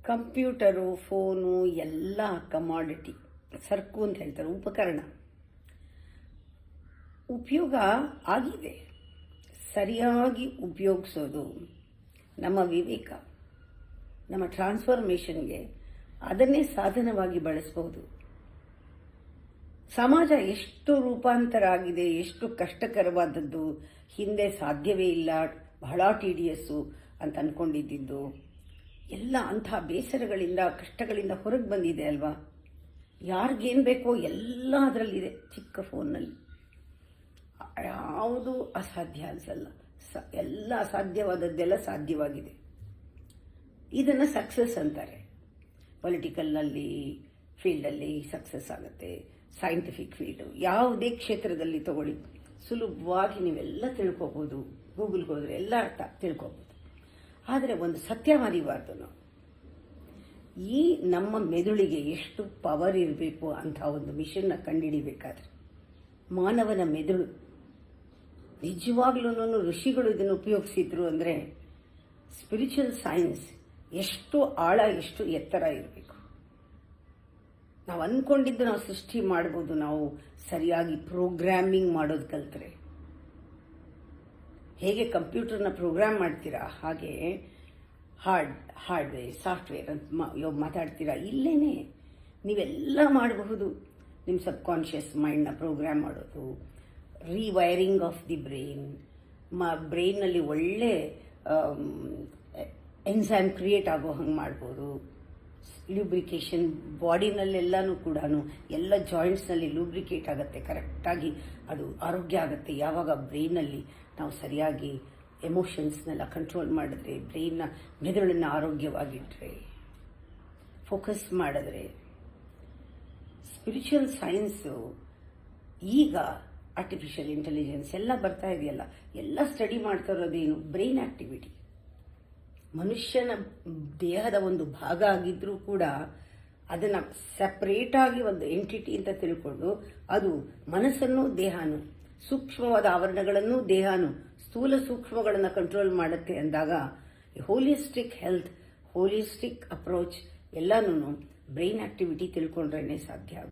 Computer, phone ಎಲ್ಲ commodity, ಸರಕು ಅಂತ ಹೇಳ್ತಾರೆ, ಉಪಕರಣ. ಉಪಯೋಗ ಆಗಿದೆ. ಸರಿಯಾಗಿ ಉಪಯೋಗಿಸೋದು ನಮ್ಮ ವಿವೇಕ, ನಮ್ಮ ಟ್ರಾನ್ಸ್ಫಾರ್ಮೇಷನ್ಗೆ ಅದನ್ನೇ ಸಾಧನವಾಗಿ ಬಳಸಬಹುದು. ಸಮಾಜ ಎಷ್ಟು ರೂಪಾಂತರ ಆಗಿದೆ, ಎಷ್ಟು ಕಷ್ಟಕರವಾದದ್ದು, ಹಿಂದೆ ಸಾಧ್ಯವೇ ಇಲ್ಲ, ಬಹಳ ಟಿಡಿಯಸ್ಸು ಅಂತ ಅಂದ್ಕೊಂಡಿದ್ದು ಎಲ್ಲ ಅಂಥ ಬೇಸರಗಳಿಂದ, ಕಷ್ಟಗಳಿಂದ ಹೊರಗೆ ಬಂದಿದೆ ಅಲ್ವಾ. ಯಾರಿಗೇನು ಬೇಕೋ ಎಲ್ಲ ಅದರಲ್ಲಿದೆ, ಚಿಕ್ಕ ಫೋನ್ನಲ್ಲಿ. ಯಾವುದು ಅಸಾಧ್ಯ ಅನಿಸಲ್ಲ, ಎಲ್ಲ ಅಸಾಧ್ಯವಾದದ್ದೆಲ್ಲ ಸಾಧ್ಯವಾಗಿದೆ. ಇದನ್ನು ಸಕ್ಸಸ್ ಅಂತಾರೆ. ಪೊಲಿಟಿಕಲ್ನಲ್ಲಿ ಫೀಲ್ಡಲ್ಲಿ ಸಕ್ಸಸ್ ಆಗುತ್ತೆ, ಸೈಂಟಿಫಿಕ್ ಫೀಲ್ಡು, ಯಾವುದೇ ಕ್ಷೇತ್ರದಲ್ಲಿ ತಗೊಳ್ಳಿ, ಸುಲಭವಾಗಿ ನೀವೆಲ್ಲ ತಿಳ್ಕೊಬೋದು. ಗೂಗಲ್ಗೆ ಹೋದರೆ ಎಲ್ಲ ಅರ್ಥ ತಿಳ್ಕೊಬೋದು. ಆದರೆ ಒಂದು ಸತ್ಯ ಮರಿಬಾರ್ದು ನಾವು. ಈ ನಮ್ಮ ಮೆದುಳಿಗೆ ಎಷ್ಟು ಪವರ್ ಇರಬೇಕು ಅಂತ ಒಂದು ಮಿಷನ್ನ ಕಂಡುಹಿಡಿಬೇಕಾದ್ರೆ, ಮಾನವನ ಮೆದುಳು ನಿಜವಾಗ್ಲೂ ಋಷಿಗಳು ಇದನ್ನು ಉಪಯೋಗಿಸಿದ್ರು ಅಂದರೆ ಸ್ಪಿರಿಚುವಲ್ ಸೈನ್ಸ್ ಎಷ್ಟು ಆಳ, ಎಷ್ಟು ಎತ್ತರ ಇರಬೇಕು. ನಾವು ಅಂದ್ಕೊಂಡಿದ್ದು ನಾವು ಸೃಷ್ಟಿ ಮಾಡ್ಬೋದು, ನಾವು ಸರಿಯಾಗಿ ಪ್ರೋಗ್ರಾಮಿಂಗ್ ಮಾಡೋದು ಕಲ್ತ್ರೆ. ಹೇಗೆ ಕಂಪ್ಯೂಟರ್ನ ಪ್ರೋಗ್ರಾಮ್ ಮಾಡ್ತೀರಾ ಹಾಗೆ ಹಾರ್ಡ್ವೇರ್ ಸಾಫ್ಟ್ವೇರ್ ಅಂತ ಮಾತಾಡ್ತೀರಾ, ಇಲ್ಲೇನೆ ನೀವೆಲ್ಲ ಮಾಡಬಹುದು. ನಿಮ್ಮ ಸಬ್ಕಾನ್ಷಿಯಸ್ ಮೈಂಡ್ನ ಪ್ರೋಗ್ರಾಮ್ ಮಾಡೋದು, ರೀವೈರಿಂಗ್ ಆಫ್ ದಿ ಬ್ರೈನ್ನಲ್ಲಿ ಒಳ್ಳೆ ಎನ್ಸೈಮ್ ಕ್ರಿಯೇಟ್ ಆಗೋ ಹಂಗೆ ಮಾಡ್ಬೋದು. ಲೂಬ್ರಿಕೇಶನ್ ಬಾಡಿನಲ್ಲೆಲ್ಲನೂ ಕೂಡ ಎಲ್ಲ ಜಾಯಿಂಟ್ಸ್ನಲ್ಲಿ ಲೂಬ್ರಿಕೇಟ್ ಆಗುತ್ತೆ, ಕರೆಕ್ಟಾಗಿ ಅದು ಆರೋಗ್ಯ ಆಗುತ್ತೆ. ಯಾವಾಗ ಬ್ರೈನಲ್ಲಿ ನಾವು ಸರಿಯಾಗಿ ಎಮೋಷನ್ಸ್ನೆಲ್ಲ ಕಂಟ್ರೋಲ್ ಮಾಡಿದ್ರೆ, ಬ್ರೈನ್ನ ಮೆದುಳನ್ನು ಆರೋಗ್ಯವಾಗಿಟ್ಟರೆ, ಫೋಕಸ್ ಮಾಡಿದ್ರೆ. ಸ್ಪಿರಿಚುವಲ್ ಸೈನ್ಸು ಈಗ ಆರ್ಟಿಫಿಷಿಯಲ್ ಇಂಟೆಲಿಜೆನ್ಸ್ ಎಲ್ಲ ಬರ್ತಾ ಇದೆಯಲ್ಲ, ಎಲ್ಲ ಸ್ಟಡಿ ಮಾಡ್ತಾ ಇರೋದೇನು, ಬ್ರೈನ್ ಆಕ್ಟಿವಿಟಿ. ಮನುಷ್ಯನ ದೇಹದ ಒಂದು ಭಾಗ ಆಗಿದ್ರೂ ಕೂಡ ಅದನ್ನು ಸಪ್ರೇಟಾಗಿ ಒಂದು ಎಂಟಿಟಿ ಅಂತ ತಿಳ್ಕೊಂಡು, ಅದು ಮನಸ್ಸನ್ನು ದೇಹನೂ, ಸೂಕ್ಷ್ಮವಾದ ಆವರಣಗಳನ್ನು ದೇಹನೂ, ಸ್ಥೂಲ ಸೂಕ್ಷ್ಮಗಳನ್ನು ಕಂಟ್ರೋಲ್ ಮಾಡುತ್ತೆ ಅಂದಾಗ ಹೋಲಿಸ್ಟಿಕ್ ಹೆಲ್ತ್, ಹೋಲಿಸ್ಟಿಕ್ ಅಪ್ರೋಚ್ ಎಲ್ಲನೂ ಬ್ರೈನ್ ಆಕ್ಟಿವಿಟಿ ತಿಳ್ಕೊಂಡ್ರೇ ಸಾಧ್ಯ.